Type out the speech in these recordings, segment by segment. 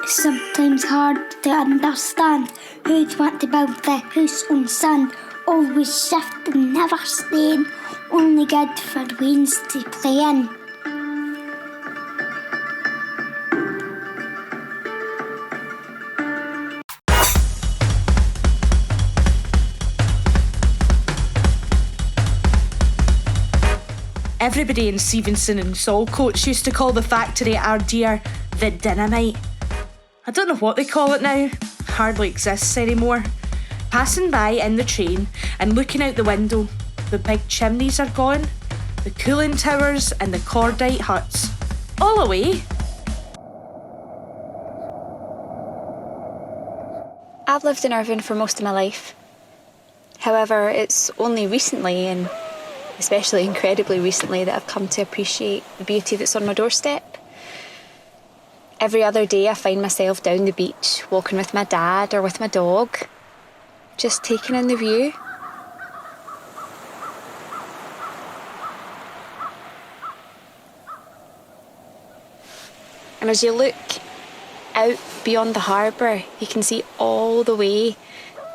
It's sometimes hard to understand who'd want to build the house on sand, always shifting, never staying, only good for wains to play in. Everybody in Stevenson and Saltcoats used to call the factory at Ardeer the Dynamite. I don't know what they call it now, hardly exists anymore. Passing by in the train and looking out the window, the big chimneys are gone, the cooling towers and the cordite huts, all away. I've lived in Irvine for most of my life. However, it's only recently, and especially incredibly recently, that I've come to appreciate the beauty that's on my doorstep. Every other day I find myself down the beach, walking with my dad or with my dog, just taking in the view. And as you look out beyond the harbour, you can see all the way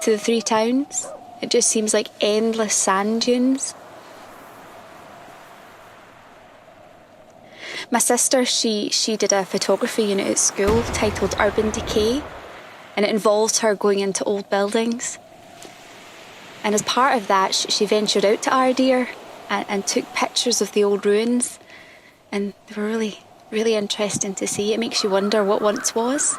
to the three towns. It just seems like endless sand dunes. My sister, she did a photography unit at school titled Urban Decay, and it involved her going into old buildings. And as part of that, she ventured out to Ardeer and took pictures of the old ruins, and they were really, really interesting to see. It makes you wonder what once was.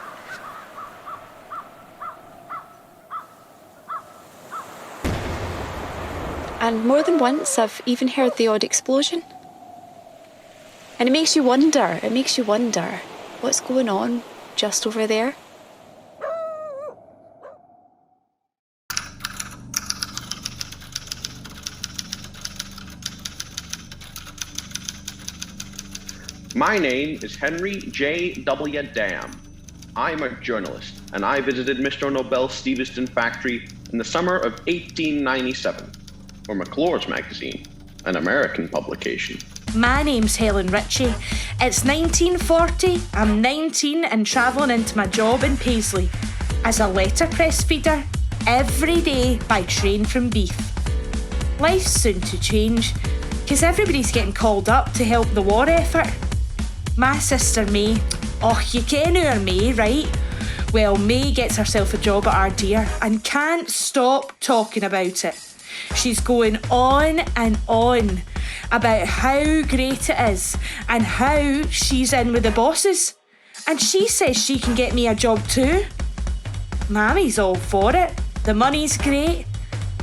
And more than once, I've even heard the odd explosion. And it makes you wonder what's going on just over there. My name is Henry J.W. Dam. I'm a journalist, and I visited Mr. Nobel's Stevenston factory in the summer of 1897 for McClure's magazine, an American publication. My name's Helen Ritchie. It's 1940, I'm 19 and travelling into my job in Paisley as a letterpress feeder every day by train from Beef. Life's soon to change because everybody's getting called up to help the war effort. My sister May, you ken her May, right? Well, May gets herself a job at Ardeer and can't stop talking about it. She's going on and on about how great it is and how she's in with the bosses. And she says she can get me a job too. Mammy's all for it. The money's great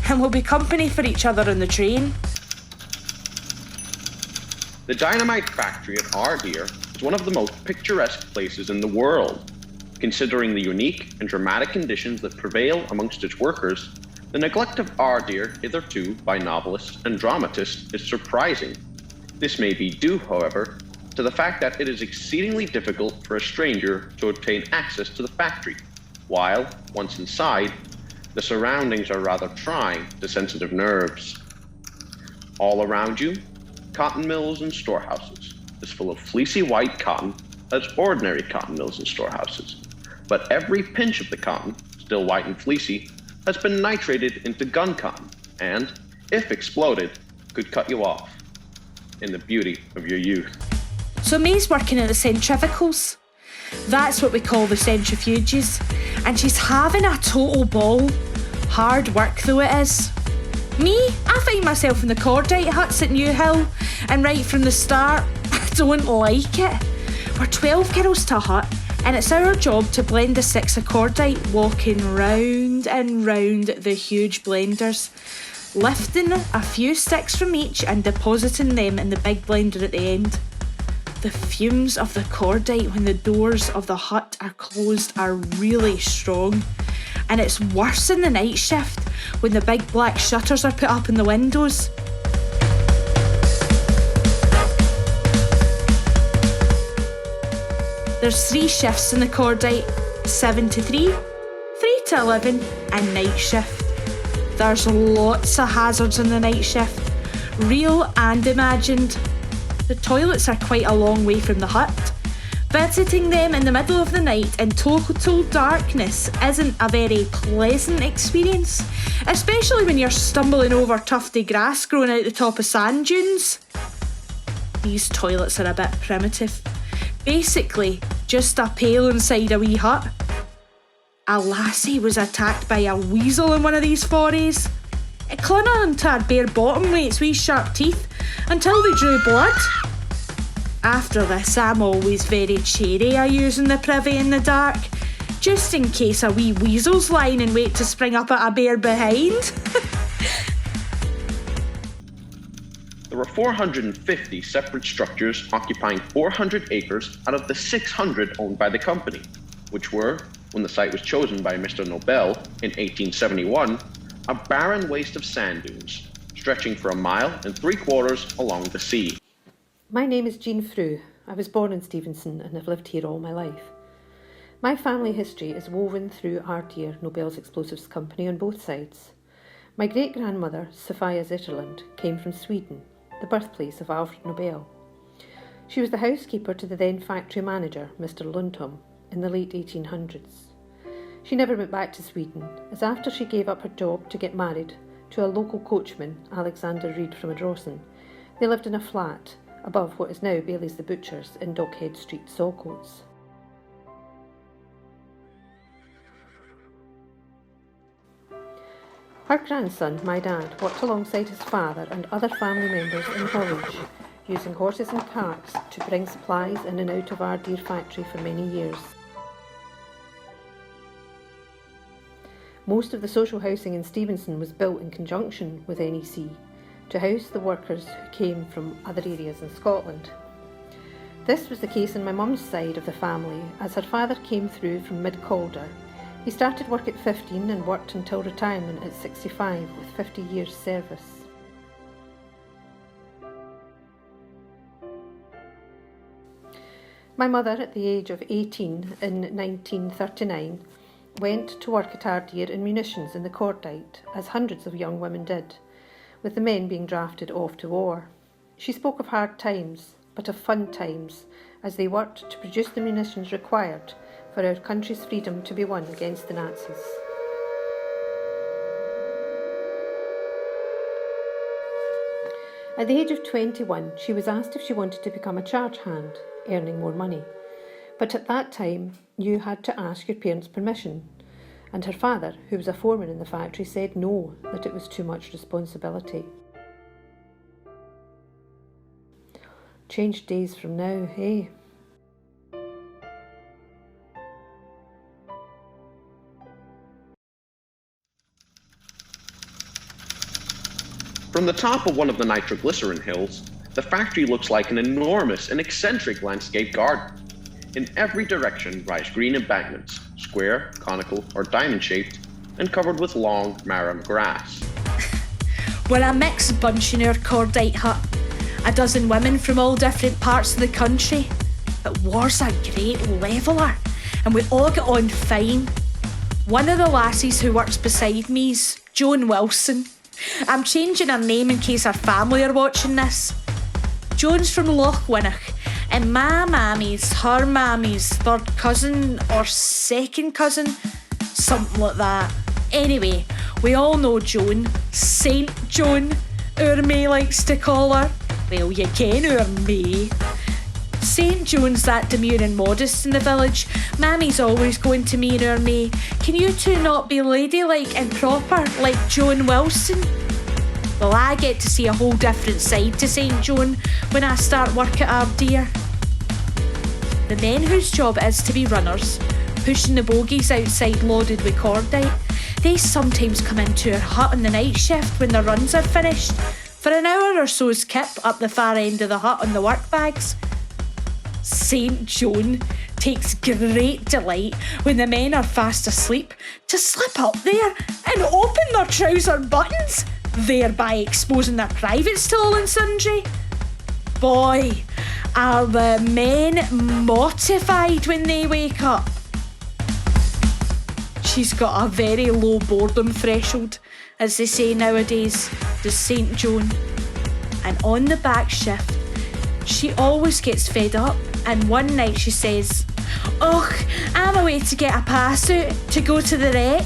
and we'll be company for each other on the train. The dynamite factory at Ardeer is one of the most picturesque places in the world. Considering the unique and dramatic conditions that prevail amongst its workers, the neglect of Ardeer hitherto by novelists and dramatists is surprising. This may be due, however, to the fact that it is exceedingly difficult for a stranger to obtain access to the factory, while, once inside, the surroundings are rather trying to sensitive nerves. All around you, cotton mills and storehouses, as full of fleecy white cotton as ordinary cotton mills and storehouses. But every pinch of the cotton, still white and fleecy, has been nitrated into gun cotton and, if exploded, could cut you off in the beauty of your youth. So May's working at the centrifugals. That's what we call the centrifuges. And she's having a total ball. Hard work though it is. Me, I find myself in the cordite huts at New Hill, and right from the start, I don't like it. We're 12 girls to a hut, and it's our job to blend the 6 of cordite, walking round and round the huge blenders, lifting a few sticks from each and depositing them in the big blender at the end. The fumes of the cordite when the doors of the hut are closed are really strong, and it's worse in the night shift when the big black shutters are put up in the windows. There's 3 shifts in the cordite, 7 to 3, 3 to 11 and night shift. There's lots of hazards in the night shift, real and imagined. The toilets are quite a long way from the hut. Visiting them in the middle of the night in total darkness isn't a very pleasant experience, especially when you're stumbling over tufty grass growing out the top of sand dunes. These toilets are a bit primitive. Basically, just a pail inside a wee hut. A lassie was attacked by a weasel in one of these forays. It clung onto her bare bottom with its wee sharp teeth until they drew blood. After this, I'm always very chary of using the privy in the dark, just in case a wee weasel's lying in wait to spring up at a bear behind. There were 450 separate structures occupying 400 acres out of the 600 owned by the company, which were, when the site was chosen by Mr. Nobel in 1871, a barren waste of sand dunes, stretching for 1.75 miles along the sea. My name is Jean Frew. I was born in Stevenson and have lived here all my life. My family history is woven through Ardeer, Nobel's explosives company, on both sides. My great-grandmother, Sophia Zetterland, came from Sweden, the birthplace of Alfred Nobel. She was the housekeeper to the then factory manager, Mr. Lundholm, in the late 1800s. She never went back to Sweden, as after she gave up her job to get married to a local coachman, Alexander Reed from Ardrossan, they lived in a flat above what is now Bailey's the Butchers in Dockhead Street, Saltcoats. Her grandson, my dad, worked alongside his father and other family members in haulage, using horses and carts to bring supplies in and out of Ardeer factory for many years. Most of the social housing in Stevenson was built in conjunction with NEC, to house the workers who came from other areas in Scotland. This was the case on my mum's side of the family, as her father came through from Mid-Calder. He started work at 15 and worked until retirement at 65 with 50 years service. My mother, at the age of 18 in 1939, went to work at Ardeer in munitions in the Cordite, as hundreds of young women did, with the men being drafted off to war. She spoke of hard times, but of fun times, as they worked to produce the munitions required for our country's freedom to be won against the Nazis. At the age of 21, she was asked if she wanted to become a charge hand, earning more money. But at that time, you had to ask your parents' permission, and her father, who was a foreman in the factory, said no, that it was too much responsibility. Changed days from now, eh? From the top of one of the nitroglycerin hills, the factory looks like an enormous and eccentric landscape garden. In every direction rise green embankments, square, conical, or diamond-shaped, and covered with long marram grass. We're a mixed bunch in our Cordite hut. A dozen women from all different parts of the country. But war's a great leveller, and we all get on fine. One of the lassies who works beside me's Joan Wilson. I'm changing her name in case her family are watching this. Joan's from Lochwinnoch, and my mammy's her mammy's third cousin or second cousin, something like that. Anyway, we all know Joan, Saint Joan, our May likes to call her. Well, you ken our May. Saint Joan's that demure and modest in the village. Mammy's always going to me and our May. Can you two not be ladylike and proper like Joan Wilson? Well, I get to see a whole different side to St. Joan when I start work at Ardeer. The men whose job it is to be runners, pushing the bogies outside loaded with cordite, they sometimes come into our hut on the night shift when the runs are finished, for an hour or so's kip up the far end of the hut on the work bags. St. Joan takes great delight when the men are fast asleep to slip up there and open their trouser buttons, thereby exposing their privates to all and sundry. Boy, are the men mortified when they wake up. She's got a very low boredom threshold, as they say nowadays, does St. Joan. And on the back shift, she always gets fed up And one night she says, "Och, I'm away to get a pass out to go to the wreck."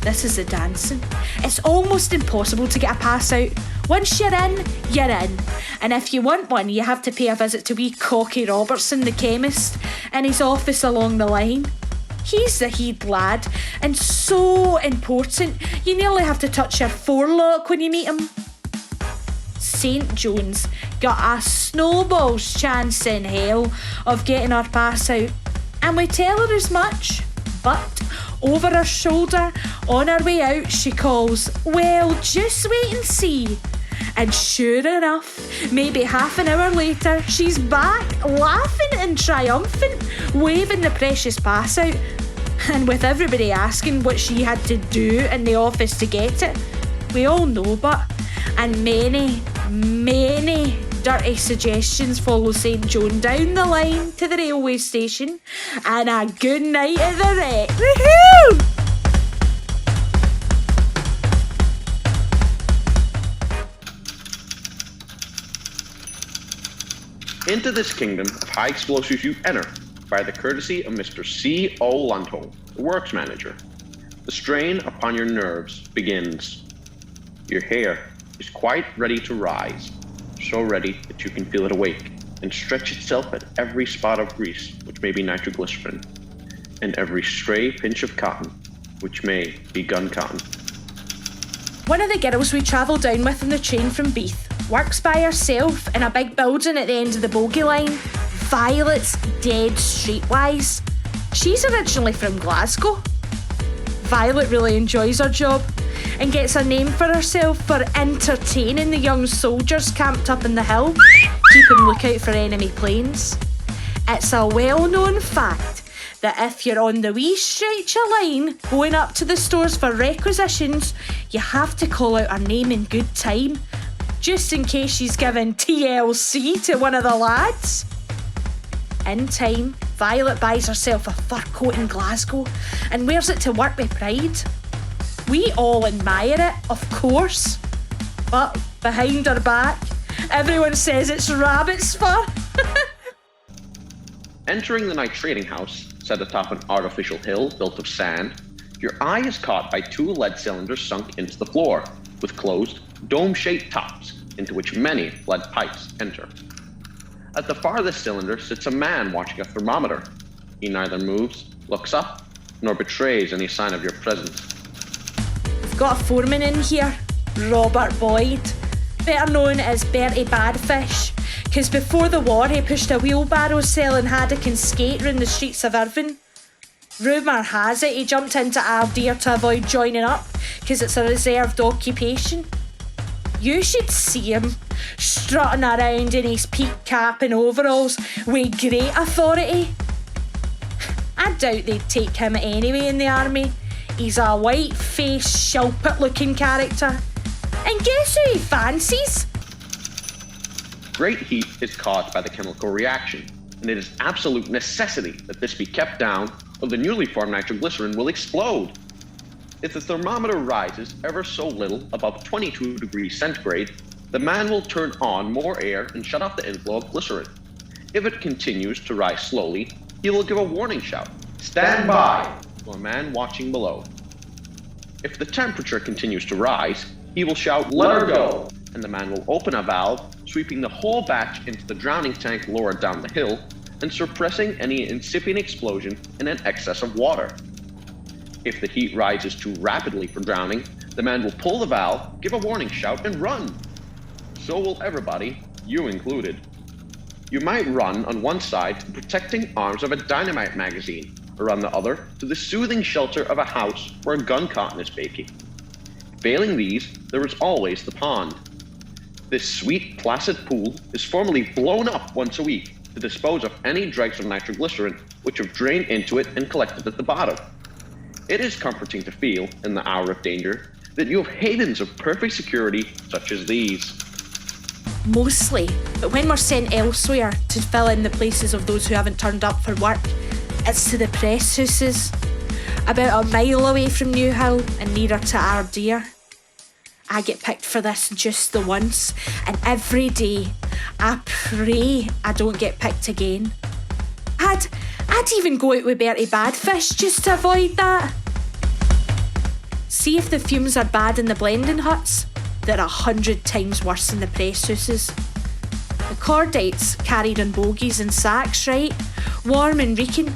This is the dancing. It's almost impossible to get a pass out. Once you're in, you're in. And if you want one, you have to pay a visit to wee Cocky Robertson, the chemist, in his office along the line. He's the head lad, and so important, you nearly have to touch your forelock when you meet him. St. John's got a snowball's chance in hell of getting her pass out, and we tell her as much, but over her shoulder, on her way out, she calls, "Well, just wait and see." And sure enough, maybe half an hour later, she's back, laughing and triumphant, waving the precious pass out. And with everybody asking what she had to do in the office to get it, we all know, but, and many dirty suggestions follow St. John down the line to the railway station, and a good night at the wreck. Woohoo! Into this kingdom of high explosives you enter by the courtesy of Mr. C.O. Lundholm, the works manager. The strain upon your nerves begins. Your hair is quite ready to rise, so ready that you can feel it awake and stretch itself at every spot of grease, which may be nitroglycerin, and every stray pinch of cotton, which may be gun cotton. One of the girls we travel down with on the train from Beath works by herself in a big building at the end of the bogie line. Violet's dead streetwise. She's originally from Glasgow. Violet really enjoys her job and gets a name for herself for entertaining the young soldiers camped up in the hill, keeping lookout for enemy planes. It's a well-known fact that if you're on the wee stretch of line going up to the stores for requisitions, you have to call out her name in good time, just in case she's given TLC to one of the lads. In time, Violet buys herself a fur coat in Glasgow and wears it to work with pride. We all admire it, of course, but behind her back, everyone says it's rabbit's fur. Entering the night trading house, set atop an artificial hill built of sand, your eye is caught by two lead cylinders sunk into the floor, with closed, dome-shaped tops into which many lead pipes enter. At the farthest cylinder sits a man watching a thermometer. He neither moves, looks up, nor betrays any sign of your presence. We've got a foreman in here, Robert Boyd, better known as Bertie Badfish, because before the war he pushed a wheelbarrow selling haddock and skate round the streets of Irvine. Rumour has it he jumped into Ardeer to avoid joining up, because it's a reserved occupation. You should see him, strutting around in his peak cap and overalls with great authority. I doubt they'd take him anyway in the army. He's a white-faced, shilpit-looking character. And guess who he fancies? Great heat is caused by the chemical reaction, and it is absolute necessity that this be kept down, or the newly formed nitroglycerin will explode. If the thermometer rises ever so little above 22 degrees centigrade, the man will turn on more air and shut off the inflow of glycerin. If it continues to rise slowly, he will give a warning shout, "Stand by," to a man watching below. If the temperature continues to rise, he will shout, "Let her go," and the man will open a valve, sweeping the whole batch into the drowning tank lower down the hill, and suppressing any incipient explosion in an excess of water. If the heat rises too rapidly for drowning, the man will pull the valve, give a warning shout, and run. So will everybody, you included. You might run on one side to the protecting arms of a dynamite magazine, or on the other to the soothing shelter of a house where gun cotton is baking. Failing these, there is always the pond. This sweet, placid pool is formally blown up once a week to dispose of any dregs of nitroglycerin which have drained into it and collected at the bottom. It is comforting to feel, in the hour of danger, that you have havens of perfect security such as these. Mostly, but when we're sent elsewhere to fill in the places of those who haven't turned up for work, it's to the press houses, about a mile away from Newhill and nearer to Ardeer. I get picked for this just the once, and every day I pray I don't get picked again. I'd even go out with Bertie Badfish just to avoid that. See if the fumes are bad in the blending huts? They're 100 times worse in the press houses. The cordites carried on bogies and sacks, right? Warm and reeking.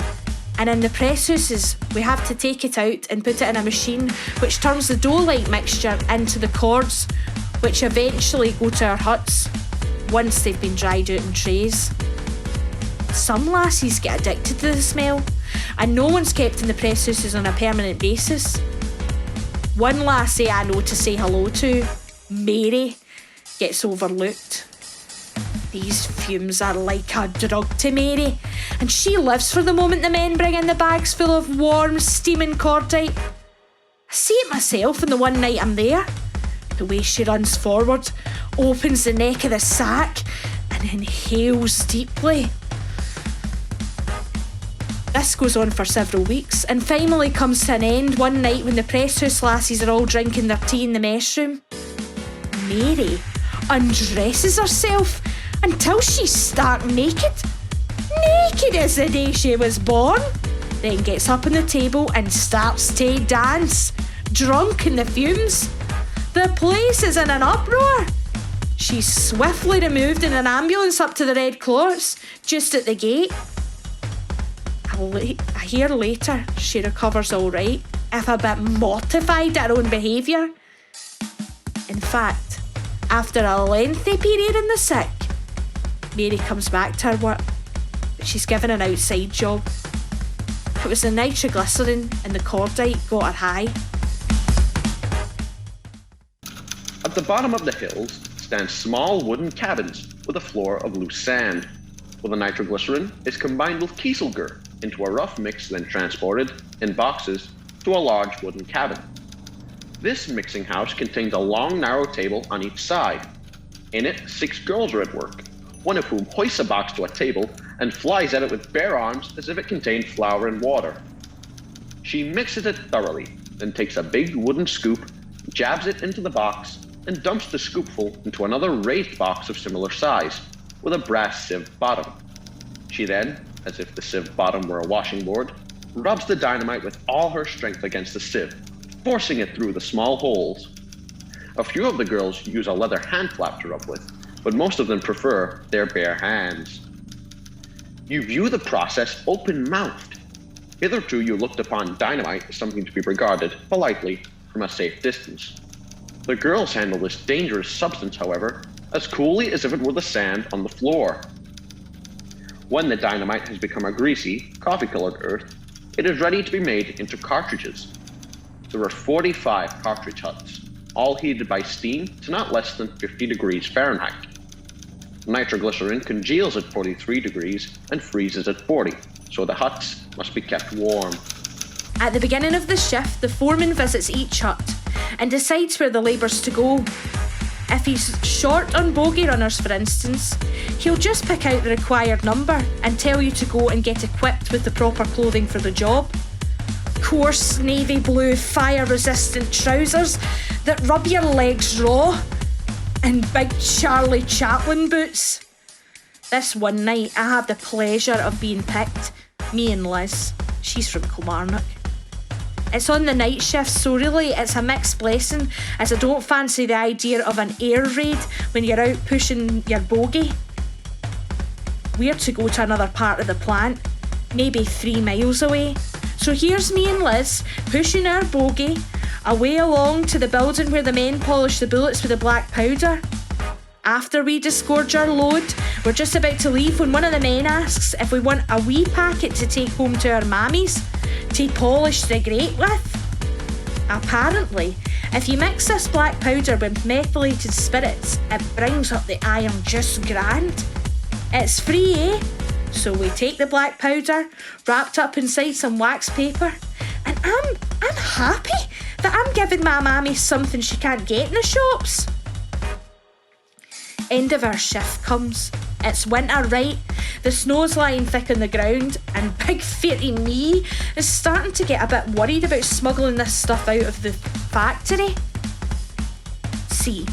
And in the press houses, we have to take it out and put it in a machine which turns the dough-like mixture into the cords, which eventually go to our huts once they've been dried out in trays. Some lassies get addicted to the smell, and no one's kept in the press houses on a permanent basis. One lassie I know to say hello to, Mary, gets overlooked. These fumes are like a drug to Mary, and she lives for the moment the men bring in the bags full of warm, steaming cordite. I see it myself on the one night I'm there. The way she runs forward, opens the neck of the sack, and inhales deeply. This goes on for several weeks, and finally comes to an end one night when the press house lassies are all drinking their tea in the mess room. Mary undresses herself until she's stark naked. Naked as the day she was born. Then gets up on the table and starts to dance, drunk in the fumes. The place is in an uproar. She's swiftly removed in an ambulance up to the Red Cross, just at the gate. A year later, she recovers all right, if a bit mortified at her own behaviour. In fact, after a lengthy period in the sick, Mary comes back to her work, but she's given an outside job. It was the nitroglycerin and the cordite got her high. At the bottom of the hills stand small wooden cabins with a floor of loose sand, where the nitroglycerin is combined with kieselguhr into a rough mix, then transported in boxes to a large wooden cabin. This mixing house contains a long, narrow table on each side. In it, 6 girls are at work, one of whom hoists a box to a table and flies at it with bare arms as if it contained flour and water. She mixes it thoroughly, then takes a big wooden scoop, jabs it into the box, and dumps the scoopful into another raised box of similar size, with a brass sieve bottom. She then, as if the sieve bottom were a washing board, rubs the dynamite with all her strength against the sieve, forcing it through the small holes. A few of the girls use a leather hand flap to rub with, but most of them prefer their bare hands. You view the process open-mouthed. Hitherto you looked upon dynamite as something to be regarded politely from a safe distance. The girls handle this dangerous substance, however, as coolly as if it were the sand on the floor. When the dynamite has become a greasy, coffee-colored earth, it is ready to be made into cartridges. There are 45 cartridge huts, all heated by steam to not less than 50 degrees Fahrenheit. Nitroglycerin congeals at 43 degrees and freezes at 40, so the huts must be kept warm. At the beginning of the shift, the foreman visits each hut and decides where the labour's to go. If he's short on bogey runners, for instance, he'll just pick out the required number and tell you to go and get equipped with the proper clothing for the job. Coarse navy blue fire-resistant trousers that rub your legs raw, and big Charlie Chaplin boots. This one night I have the pleasure of being picked, me and Liz. She's from Kilmarnock. It's on the night shift, so really it's a mixed blessing, as I don't fancy the idea of an air raid when you're out pushing your bogey. We're to go to another part of the plant, maybe 3 miles away. So here's me and Liz pushing our bogey away along to the building where the men polish the bullets with the black powder. After we disgorge our load, we're just about to leave when one of the men asks if we want a wee packet to take home to our mammies to polish the grate with. Apparently, if you mix this black powder with methylated spirits, it brings up the iron just grand. It's free, eh? So we take the black powder, wrapped up inside some wax paper, and I'm happy that I'm giving my mammy something she can't get in the shops. End of our shift comes. It's winter, right? The snow's lying thick on the ground, and big fairy me is starting to get a bit worried about smuggling this stuff out of the factory. See,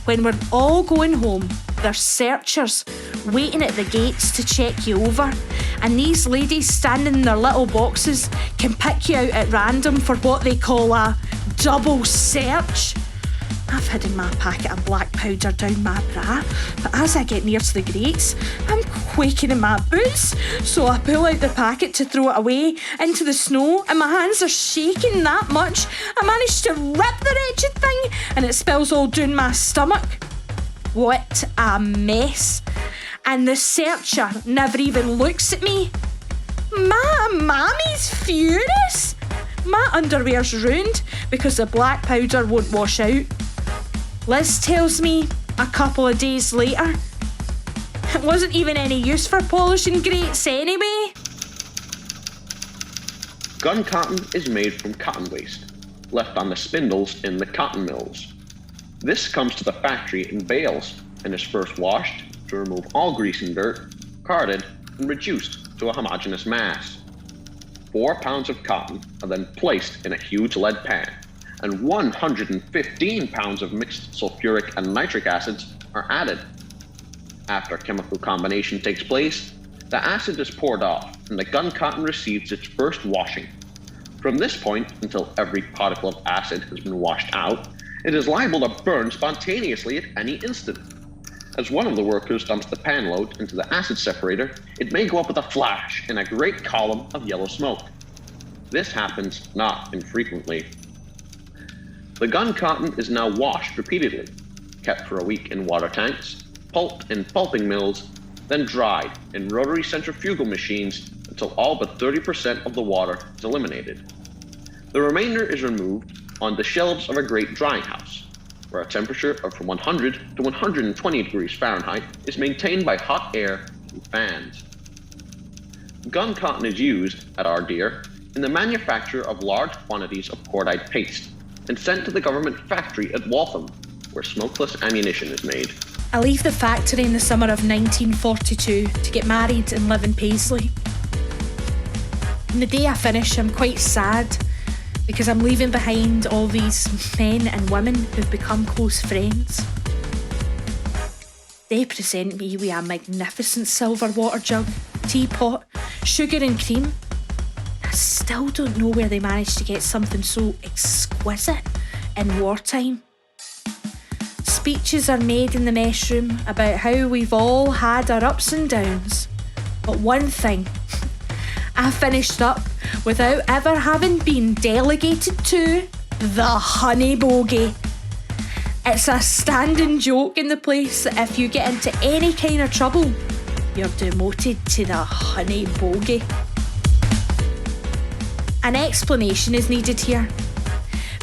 when we're all going home, There's searchers waiting at the gates to check you over, and these ladies standing in their little boxes can pick you out at random for what they call a double search. I've hidden my packet of black powder down my bra, but as I get near to the grates, I'm quaking in my boots, so I pull out the packet to throw it away into the snow, and my hands are shaking that much I manage to rip the wretched thing, and it spills all down my stomach. What a mess. And the searcher never even looks at me. My mammy's furious. My underwear's ruined because the black powder won't wash out. Liz tells me a couple of days later, it wasn't even any use for polishing grates anyway. Gun cotton is made from cotton waste, left on the spindles in the cotton mills. This comes to the factory in bales and is first washed to remove all grease and dirt, carded, and reduced to a homogeneous mass. 4 pounds of cotton are then placed in a huge lead pan, and 115 pounds of mixed sulfuric and nitric acids are added. After chemical combination takes place, the acid is poured off and the gun cotton receives its first washing. From this point until every particle of acid has been washed out, it is liable to burn spontaneously at any instant. As one of the workers dumps the pan load into the acid separator, it may go up with a flash in a great column of yellow smoke. This happens not infrequently. The gun cotton is now washed repeatedly, kept for a week in water tanks, pulped in pulping mills, then dried in rotary centrifugal machines until all but 30% of the water is eliminated. The remainder is removed on the shelves of a great drying house, where a temperature of from 100 to 120 degrees Fahrenheit is maintained by hot air and fans. Gun cotton is used at Ardeer in the manufacture of large quantities of cordite paste and sent to the government factory at Waltham, where smokeless ammunition is made. I leave the factory in the summer of 1942 to get married and live in Paisley. And the day I finish, I'm quite sad because I'm leaving behind all these men and women who've become close friends. They present me with a magnificent silver water jug, teapot, sugar and cream. I still don't know where they managed to get something so exquisite in wartime. Speeches are made in the mess room about how we've all had our ups and downs. But one thing, I finished up without ever having been delegated to the honey bogey. It's a standing joke in the place that if you get into any kind of trouble, you're demoted to the honey bogey. An explanation is needed here.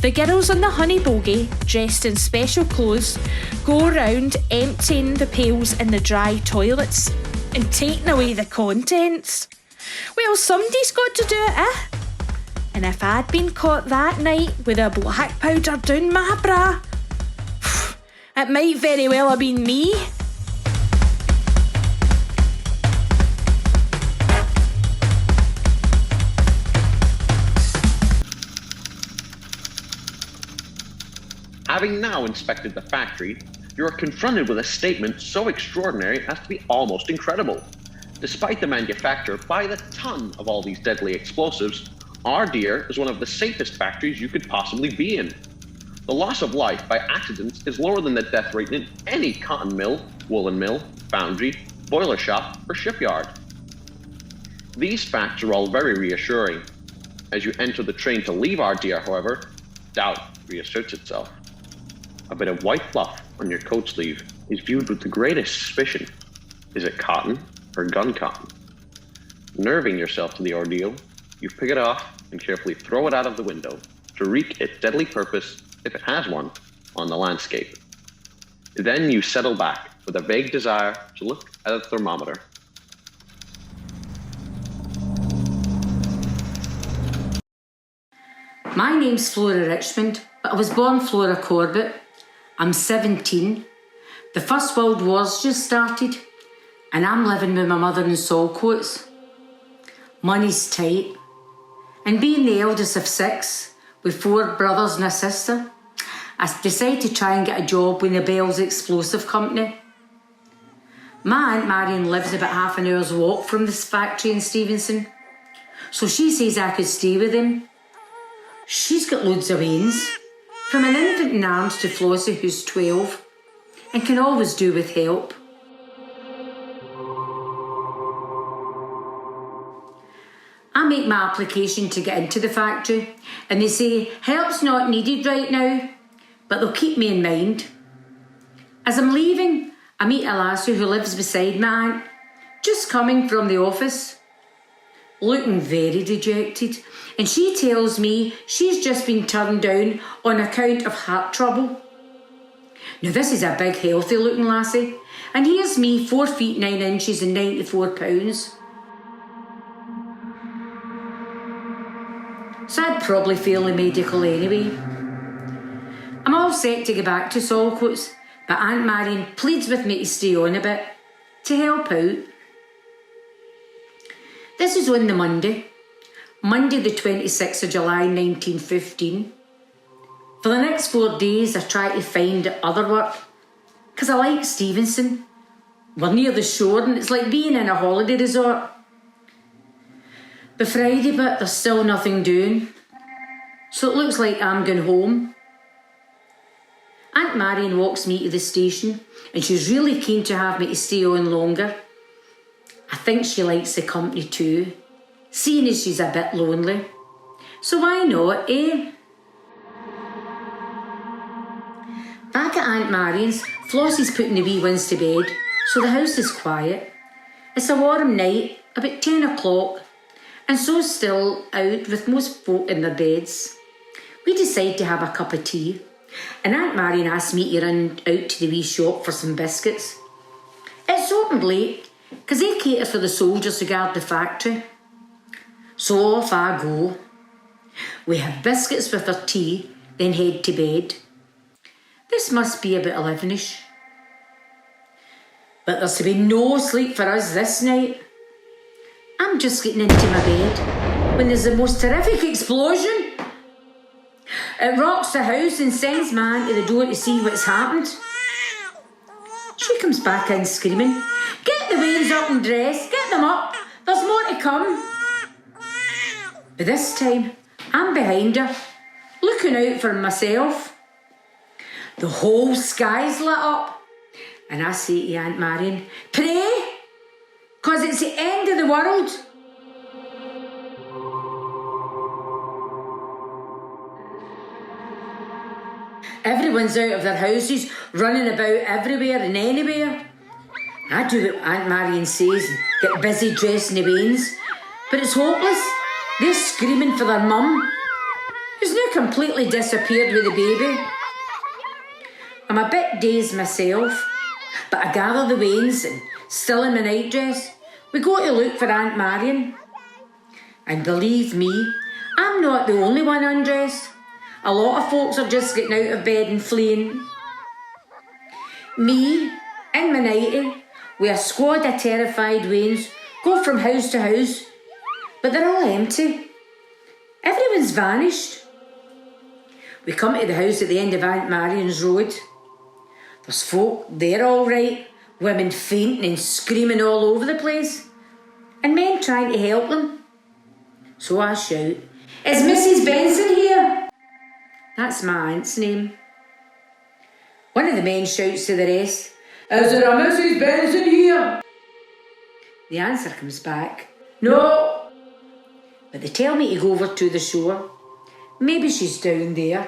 The girls on the honey bogey, dressed in special clothes, go around emptying the pails in the dry toilets and taking away the contents. Well, somebody's got to do it, eh? And if I'd been caught that night with a black powder down my bra, it might very well have been me. Having now inspected the factory, you are confronted with a statement so extraordinary as to be almost incredible. Despite the manufacture by the ton of all these deadly explosives, Ardeer is one of the safest factories you could possibly be in. The loss of life by accidents is lower than the death rate in any cotton mill, woolen mill, foundry, boiler shop, or shipyard. These facts are all very reassuring. As you enter the train to leave Ardeer, however, doubt reasserts itself. A bit of white fluff on your coat sleeve is viewed with the greatest suspicion. Is it cotton or gun cotton? Nerving yourself to the ordeal, you pick it off and carefully throw it out of the window to wreak its deadly purpose, if it has one, on the landscape. Then you settle back with a vague desire to look at a thermometer. My name's Flora Richmond, but I was born Flora Corbett. I'm 17. The First World War's just started, and I'm living with my mother in Saltcoats. Money's tight, and being the eldest of 6, with 4 brothers and a sister, I decided to try and get a job with Nobel's explosive company. My Aunt Marion lives about half an hour's walk from this factory in Stevenson, so she says I could stay with him. She's got loads of weans, from an infant in arms to Flossie, who's 12, and can always do with help. I make my application to get into the factory, and they say help's not needed right now, but they'll keep me in mind. As I'm leaving, I meet a lassie who lives beside my aunt, just coming from the office, looking very dejected, and she tells me she's just been turned down on account of heart trouble. Now this is a big healthy looking lassie, and here's me 4 feet 9 inches and 94 pounds. So I'd probably fail the medical anyway. I'm all set to go back to Saltcoats, but Aunt Marion pleads with me to stay on a bit, to help out. This is on the Monday the 26th of July 1915. For the next 4 days I try to find other work, because I like Stevenson. We're near the shore and it's like being in a holiday resort. The Friday bit, there's still nothing doing, so it looks like I'm going home. Aunt Marion walks me to the station, and she's really keen to have me to stay on longer. I think she likes the company too, seeing as she's a bit lonely. So why not, eh? Back at Aunt Marion's, Flossie's putting the wee ones to bed, so the house is quiet. It's a warm night, about 10 o'clock, and so still out with most folk in their beds. We decide to have a cup of tea, and Aunt Marion asks me to run out to the wee shop for some biscuits. It's opened late, because they cater for the soldiers who guard the factory. So off I go. We have biscuits with our tea, then head to bed. This must be about 11ish. But there's to be no sleep for us this night. I'm just getting into my bed when there's the most terrific explosion. It rocks the house and sends my aunt to the door to see what's happened. She comes back in screaming, "Get the wains up and dressed, get them up, there's more to come." But this time, I'm behind her, looking out for myself. The whole sky's lit up, and I say to Aunt Marion, "Pray, 'cause it's the end of the world." Everyone's out of their houses, running about everywhere and anywhere. I do what Aunt Marion says and get busy dressing the wains, but it's hopeless. They're screaming for their mum, who's now completely disappeared with the baby. I'm a bit dazed myself, but I gather the wains and, still in my nightdress, we go to look for Aunt Marion. And believe me, I'm not the only one undressed. A lot of folks are just getting out of bed and fleeing. Me, in my nightie, with a squad of terrified wains, go from house to house, but they're all empty. Everyone's vanished. We come to the house at the end of Aunt Marion's road. There's folk there all right, women fainting and screaming all over the place, and men trying to help them. So I shout, "Is Mrs. Benson here?" That's my aunt's name. One of the men shouts to the rest, "Is there a Mrs. Benson here?" The answer comes back, "No." But they tell me to go over to the shore. Maybe she's down there.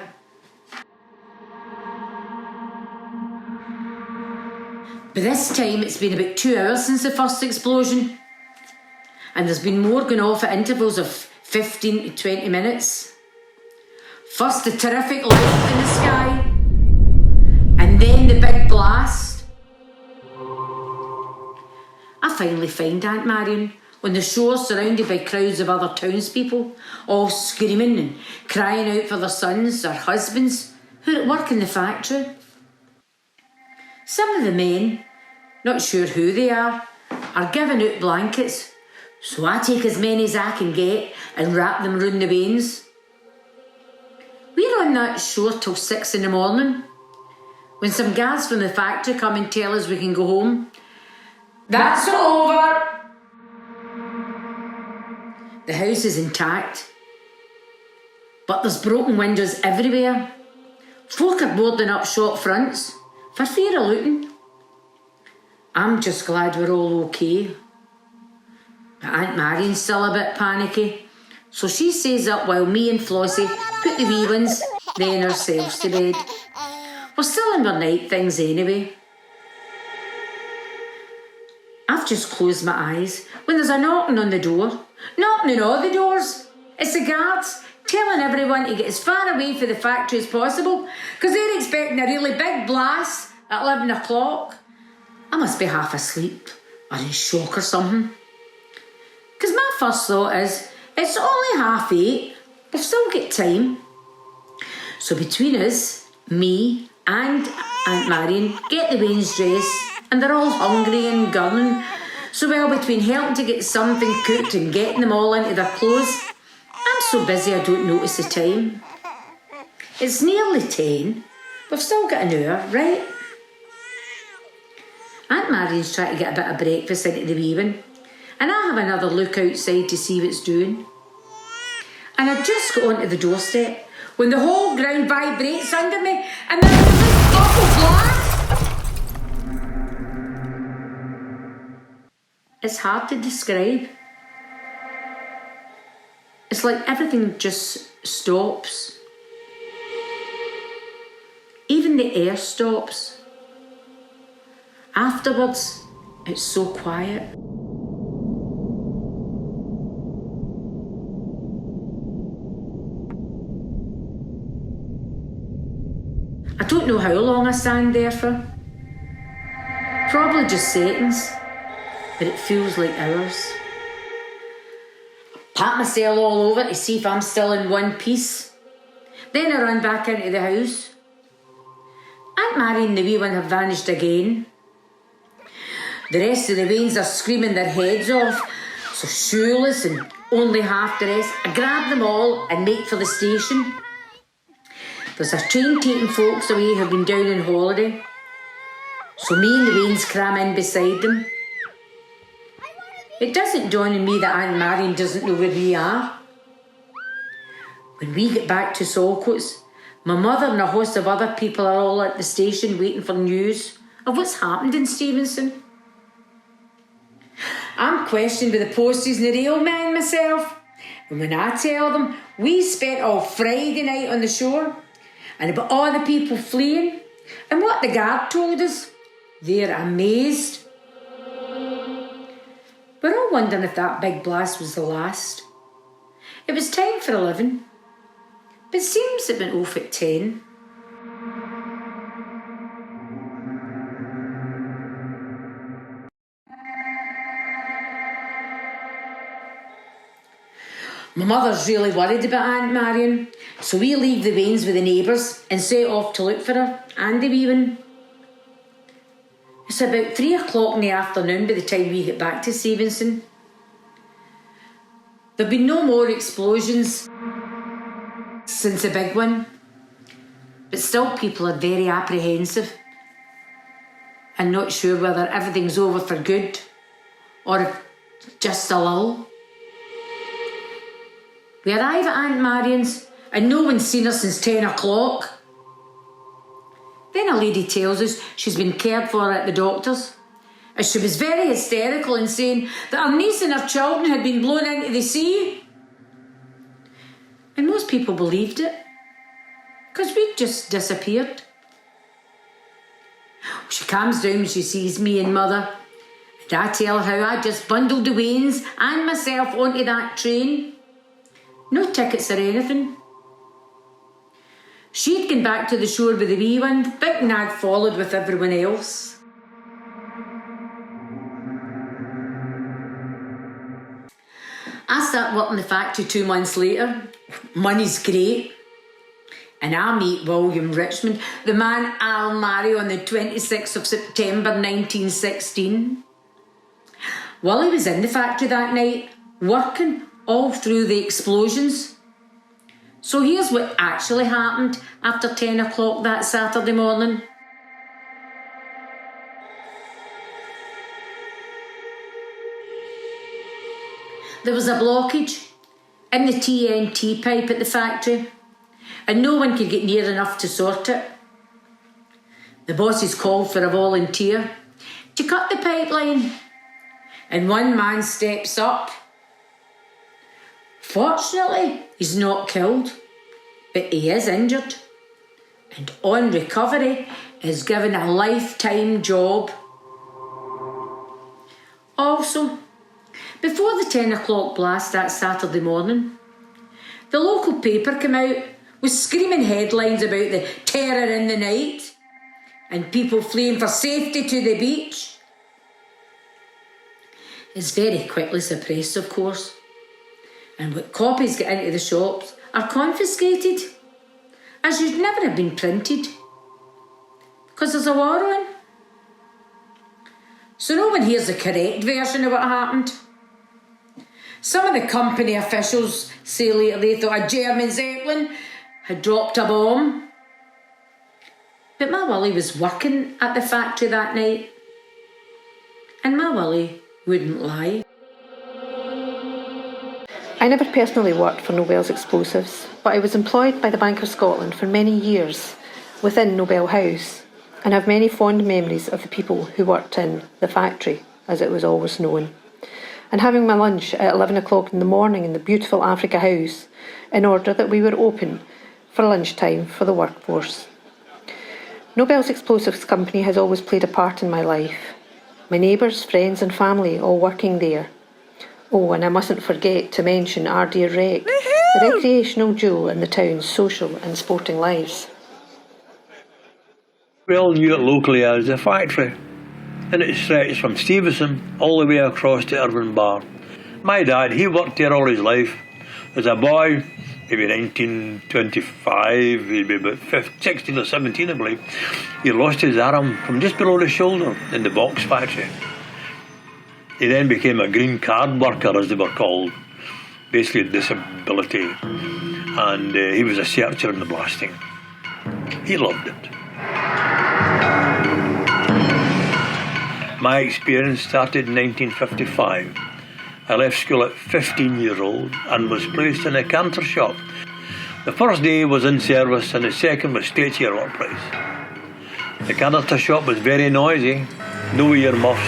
By this time, it's been about 2 hours since the first explosion, and there's been more going off at intervals of 15 to 20 minutes. First the terrific light in the sky, and then the big blast. I finally find Aunt Marion on the shore, surrounded by crowds of other townspeople, all screaming and crying out for their sons or husbands who are at work in the factory. Some of the men, not sure who they are giving out blankets, so I take as many as I can get and wrap them round the veins. We're on that shore till 6 in the morning, when some guards from the factory come and tell us we can go home. That's over. The house is intact, but there's broken windows everywhere. Folk are boarding up shop fronts for fear of looting. I'm just glad we're all okay. But Aunt Marian's still a bit panicky, so she stays up while me and Flossie put the wee ones, then ourselves to bed. We're still in our night things anyway. I've just closed my eyes when there's a knocking on the door. Knocking on all the doors. It's the guards telling everyone to get as far away from the factory as possible because they're expecting a really big blast at 11 o'clock. I must be half asleep or in shock or something. Because my first thought is, it's only 8:30, we've still got time. So between us, me and Aunt Marian get the Waynes dressed and they're all hungry and gunning. So well, between helping to get something cooked and getting them all into their clothes, I'm so busy I don't notice the time. It's nearly 10. We've still got an hour, right? Aunt Marian's trying to get a bit of breakfast into the wee one, and I have another look outside to see what's doing. And I just got onto the doorstep when the whole ground vibrates under me and there's this awful blast. It's hard to describe. It's like everything just stops. Even the air stops. Afterwards, it's so quiet. I don't know how long I stand there for. Probably just seconds, but it feels like hours. Pat myself all over to see if I'm still in one piece. Then I run back into the house. Aunt Mary and the wee one have vanished again. The rest of the Waynes are screaming their heads off, so shoeless and only half dressed, I grab them all and make for the station. There's a train taking folks away who've been down on holiday, so me and the Waynes cram in beside them. It doesn't dawn on me that Aunt Marian doesn't know where we are. When we get back to Saltcoats, my mother and a host of other people are all at the station waiting for news of what's happened in Stevenson. I'm questioned with the posties and the railman myself, and when I tell them we spent all Friday night on the shore and about all the people fleeing and what the guard told us, they're amazed. We're all wondering if that big blast was the last. It was time for 11, but it seems it went off at 10. My mother's really worried about Aunt Marian, so we leave the Waynes with the neighbours and set off to look for her and the wee one. It's about 3 o'clock in the afternoon by the time we get back to Stevenson. There have been no more explosions since the big one, but still people are very apprehensive and not sure whether everything's over for good or if just a lull. We arrive at Aunt Marian's and no one's seen her since 10 o'clock. Then a lady tells us she's been cared for at the doctor's, as she was very hysterical in saying that her niece and her children had been blown into the sea. And most people believed it, because we'd just disappeared. She calms down when she sees me and Mother, and I tell her how I just bundled the Waynes and myself onto that train. No tickets or anything. She'd gone back to the shore with the wee one, thinking I'd followed with everyone else. I start working the factory 2 months later. Money's great. And I meet William Richmond, the man I'll marry on the 26th of September 1916. Willie was in the factory that night, working all through the explosions. So here's what actually happened after 10 o'clock that Saturday morning. There was a blockage in the TNT pipe at the factory, and no one could get near enough to sort it. The bosses called for a volunteer to cut the pipeline, and one man steps up. Fortunately, he's not killed, but he is injured, and on recovery is given a lifetime job. Also, before the 10 o'clock blast that Saturday morning, the local paper came out with screaming headlines about the terror in the night and people fleeing for safety to the beach. It's very quickly suppressed, of course, and what copies get into the shops are confiscated, as you'd never have been printed, because there's a war on. So no one hears the correct version of what happened. Some of the company officials say later they thought a German Zeppelin had dropped a bomb. But my Willie was working at the factory that night, and my Willie wouldn't lie. I never personally worked for Nobel's Explosives, but I was employed by the Bank of Scotland for many years within Nobel House, and have many fond memories of the people who worked in the factory, as it was always known, and having my lunch at 11 o'clock in the morning in the beautiful Africa House in order that we were open for lunchtime for the workforce. Nobel's Explosives Company has always played a part in my life. My neighbours, friends and family all working there. Oh, and I mustn't forget to mention Ardeer Rec, the recreational jewel in the town's social and sporting lives. We all knew it locally as the factory, and it stretched from Stevenson all the way across to Irvine Bar. My dad, he worked there all his life. As a boy, maybe 1925, he'd be about 16 or 17 I believe, he lost his arm from just below the shoulder in the box factory. He then became a green card worker, as they were called, basically a disability, and he was a searcher in the blasting. He loved it. My experience started in 1955. I left school at 15 years old and was placed in a canter shop. The first day was in service and the second was straight to your workplace. The canter shop was very noisy, no earmuffs,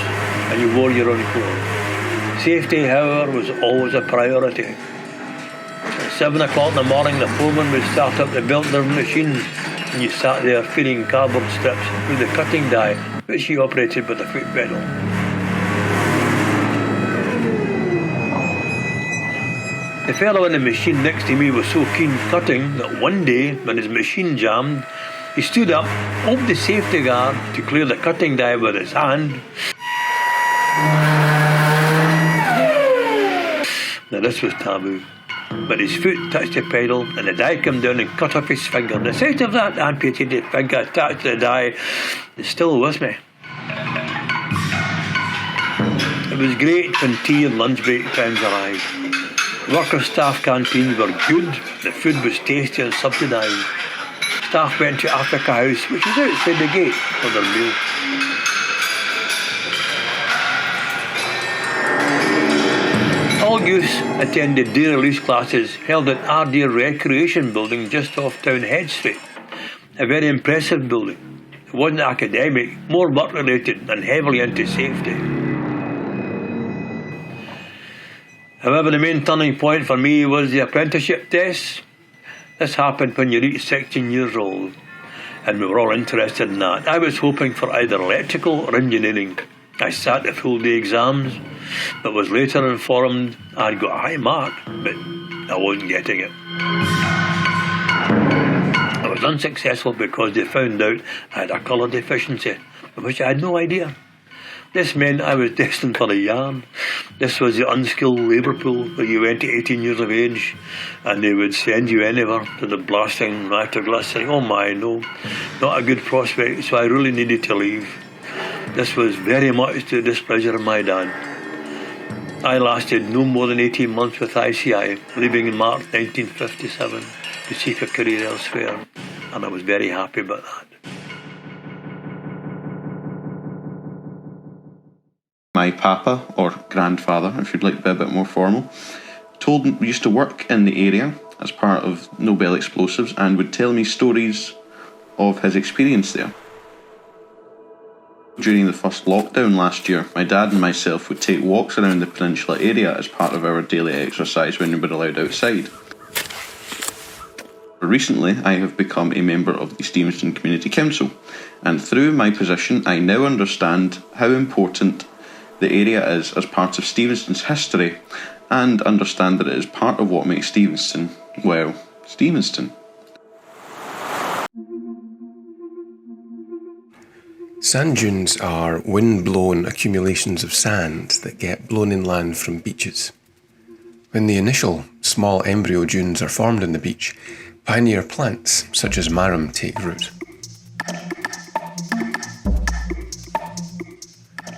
and you wore your own clothes. Safety, however, was always a priority. At 7 o'clock in the morning, the foreman would start up the belt-driven machine, and you sat there feeding cardboard strips through the cutting die, which he operated with a foot pedal. The fellow in the machine next to me was so keen cutting that one day, when his machine jammed, he stood up, opened the safety guard to clear the cutting die with his hand. Now this was taboo, but his foot touched the pedal and the die came down and cut off his finger. The sight of that amputated finger attached to the die is still with me. It was great when tea and lunch break times arrived. Worker staff canteens were good, the food was tasty and subsidised. Staff went to Africa House, which was outside the gate, for their meal. All youths attended day release classes held at Ardeer Recreation Building just off Town Head Street. A very impressive building. It wasn't academic, more work related and heavily into safety. However, the main turning point for me was the apprenticeship test. This happened when you reached 16 years old, and we were all interested in that. I was hoping for either electrical or engineering. I sat the full day exams, but was later informed I'd got a high mark, but I wasn't getting it. I was unsuccessful because they found out I had a colour deficiency, of which I had no idea. This meant I was destined for the yard. This was the unskilled labour pool where you went to 18 years of age and they would send you anywhere to the blasting nitroglycerin. Oh my, no, not a good prospect, so I really needed to leave. This was very much to the displeasure of my dad. I lasted no more than 18 months with ICI, leaving in March 1957 to seek a career elsewhere, and I was very happy about that. My papa, or grandfather, if you'd like to be a bit more formal, used to work in the area as part of Nobel Explosives and would tell me stories of his experience there. During the first lockdown last year, my dad and myself would take walks around the Peninsula area as part of our daily exercise when we were allowed outside. Recently, I have become a member of the Stevenston Community Council, and through my position, I now understand how important the area is as part of Stevenston's history, and understand that it is part of what makes Stevenston, well, Stevenston. Sand dunes are wind-blown accumulations of sand that get blown inland from beaches. When the initial small embryo dunes are formed in the beach, pioneer plants such as marram take root.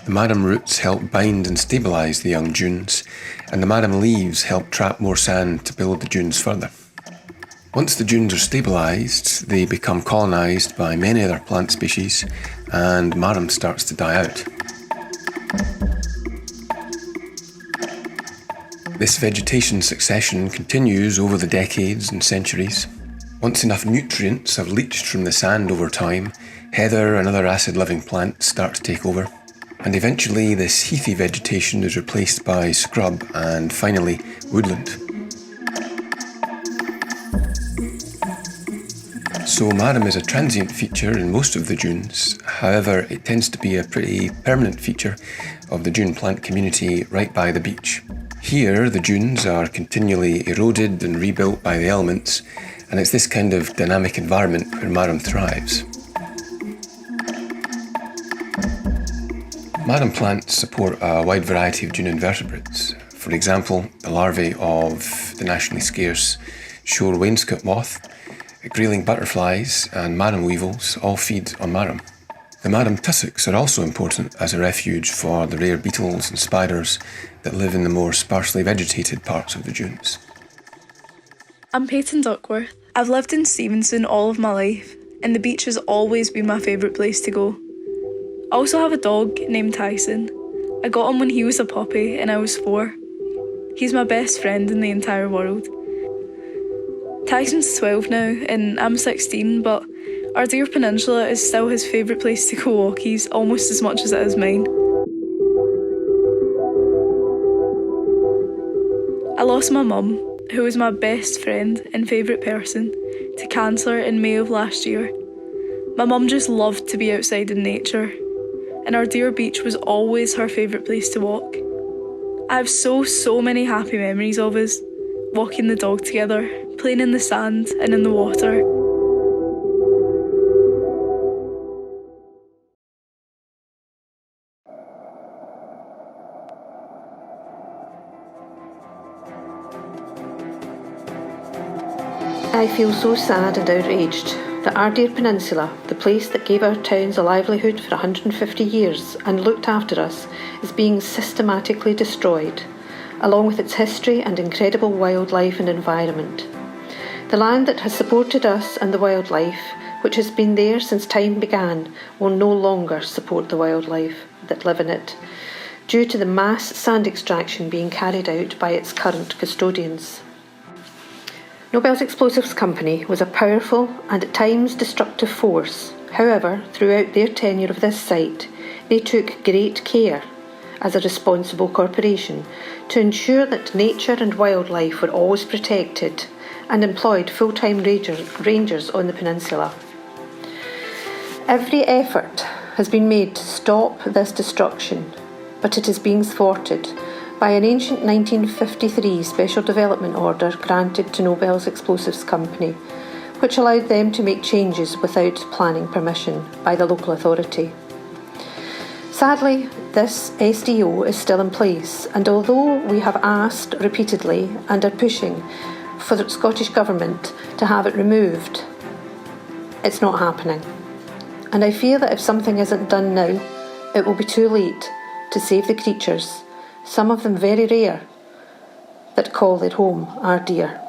The marram roots help bind and stabilise the young dunes, and the marram leaves help trap more sand to build the dunes further. Once the dunes are stabilised, they become colonised by many other plant species, and marram starts to die out. This vegetation succession continues over the decades and centuries. Once enough nutrients have leached from the sand over time, heather and other acid-loving plants start to take over, and eventually this heathy vegetation is replaced by scrub and finally woodland. So marram is a transient feature in most of the dunes. However, it tends to be a pretty permanent feature of the dune plant community right by the beach. Here, the dunes are continually eroded and rebuilt by the elements, and it's this kind of dynamic environment where marram thrives. Marram plants support a wide variety of dune invertebrates. For example, the larvae of the nationally scarce shore wainscot moth, grayling butterflies and marram weevils all feed on marram. The marram tussocks are also important as a refuge for the rare beetles and spiders that live in the more sparsely vegetated parts of the dunes. I'm Peyton Duckworth. I've lived in Stevenston all of my life, and the beach has always been my favourite place to go. I also have a dog named Tyson. I got him when he was a puppy and I was 4. He's my best friend in the entire world. Tyson's 12 now and I'm 16, but Ardeer Peninsula is still his favourite place to go walkies almost as much as it is mine. I lost my mum, who was my best friend and favourite person, to cancer in May of last year. My mum just loved to be outside in nature, and Ardeer Beach was always her favourite place to walk. I have so many happy memories of us, walking the dog together, playing in the sand and in the water. I feel so sad and outraged that Ardeer Peninsula, the place that gave our towns a livelihood for 150 years and looked after us, is being systematically destroyed, along with its history and incredible wildlife and environment. The land that has supported us and the wildlife, which has been there since time began, will no longer support the wildlife that live in it, due to the mass sand extraction being carried out by its current custodians. Nobel's Explosives Company was a powerful and at times destructive force. However, throughout their tenure of this site, they took great care, as a responsible corporation, to ensure that nature and wildlife were always protected and employed full-time rangers on the peninsula. Every effort has been made to stop this destruction, but it is being thwarted by an ancient 1953 Special Development Order granted to Nobel's Explosives Company, which allowed them to make changes without planning permission by the local authority. Sadly, this SDO is still in place, and although we have asked repeatedly and are pushing for the Scottish Government to have it removed, it's not happening. And I fear that if something isn't done now, it will be too late to save the creatures, some of them very rare, that call their home Ardeer.